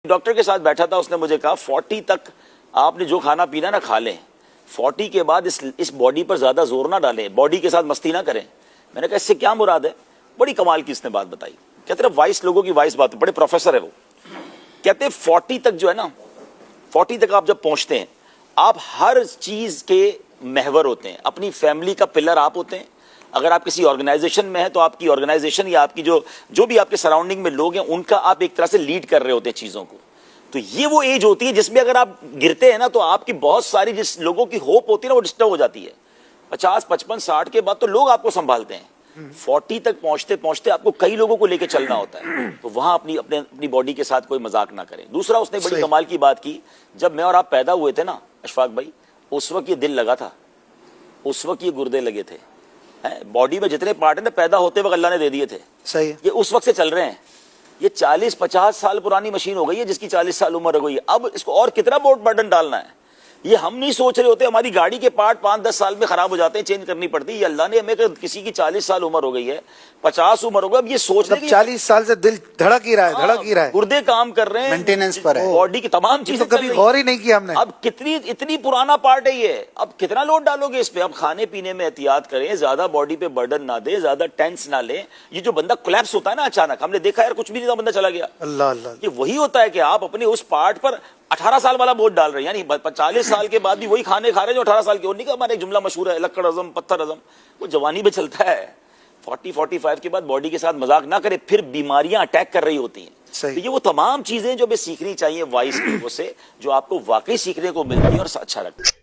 Doctor کے ساتھ بیٹھا تھا, اس نے مجھے کہا 40 تک آپ نے جو کھانا پینا نا کھا لیں, 40 کے بعد اس باڈی پر زیادہ زور نہ ڈالیں, باڈی کے ساتھ مستی نہ کریں. میں نے کہا اس سے کیا مراد ہے؟ بڑی کمال کی اس نے بات بتائی. کہتے ہیں وائس لوگوں کی وائس بات, بڑے پروفیسر ہے وہ. کہتے ہیں 40 تک جو ہے نا, 40 تک آپ جب پہنچتے ہیں, آپ ہر چیز کے محور ہوتے ہیں, اپنی فیملی کا پلر آپ ہوتے ہیں. اگر آپ کسی آرگنائزیشن میں ہیں تو آپ کی آرگنائزیشن یا آپ کی جو بھی آپ کے سراؤنڈنگ میں لوگ ہیں ان کا آپ ایک طرح سے لیڈ کر رہے ہوتے ہیں چیزوں کو. تو یہ وہ ایج ہوتی ہے جس میں اگر آپ گرتے ہیں نا تو آپ کی بہت ساری جس لوگوں کی ہوپ ہوتی ہے نا وہ ڈسٹرب ہو جاتی ہے. 50 55 60 کے بعد تو لوگ آپ کو سنبھالتے ہیں. 40 تک پہنچتے پہنچتے آپ کو کئی لوگوں کو لے کے چلنا ہوتا ہے. تو وہاں اپنی باڈی کے ساتھ کوئی مذاق نہ کریں. دوسرا اس نے بڑی کمال کی بات کی, جب میں اور آپ پیدا ہوئے تھے نا اشفاق بھائی, اس وقت یہ دل لگا تھا, اس وقت یہ گردے لگے تھے. باڈی میں جتنے پارٹ ہیں نا پیدا ہوتے وقت اللہ نے دے دیے تھے, صحیح, یہ اس وقت سے چل رہے ہیں. یہ 40-50 سال پرانی مشین ہو گئی ہے جس کی 40 سال عمر ہو گئی ہے. اب اس کو اور کتنا برڈن ڈالنا ہے, یہ ہم نہیں سوچ رہے ہوتے. ہماری گاڑی کے پارٹ 5-10 سال میں خراب ہو جاتے ہیں, چینج کرنی پڑتی ہے. یہ اللہ نے ہمیں کسی کی 40 سال عمر ہو گئی ہے, 50 عمر ہو گئی, اب یہ سوچ رہے 40 سال سے دل دھڑک ہی رہا ہے, گردے کام کر رہے ہیں, مینٹیننس پر ہے, باڈی کی تمام چیزیں کبھی غور ہی نہیں کیا ہم نے. اب اتنی پرانا پارٹ ہے یہ, اب کتنا لوڈ ڈالو گے اس پہ. اب کھانے پینے میں احتیاط کریں, زیادہ باڈی پہ برڈن نہ دیں, زیادہ ٹینس نہ لیں. یہ جو بندہ کولیپس ہوتا ہے نا اچانک, ہم نے دیکھا یار کچھ بھی نہیں تھا بندہ چلا گیا. اللہ اللہ, یہ وہی ہوتا ہے کہ آپ اپنے اس پارٹ پر 18 سال والا بوجھ ڈال رہے ہیں, یعنی 40 سال کے بعد بھی وہی کھانے کھا رہے ہیں جو 18 سال کے. اور نہیں کہ ہمارا ایک جملہ مشہور ہے, لکڑ ہضم پتھر ہضم, وہ جوانی میں چلتا ہے. 40-45 کے بعد باڈی کے ساتھ مذاق نہ کرے, پھر بیماریاں اٹیک کر رہی ہوتی ہیں. تو یہ وہ تمام چیزیں جو ہمیں سیکھنی چاہیے وائس لوگوں سے, جو آپ کو واقعی سیکھنے کو ملتی ہے اور اچھا لگتا ہے.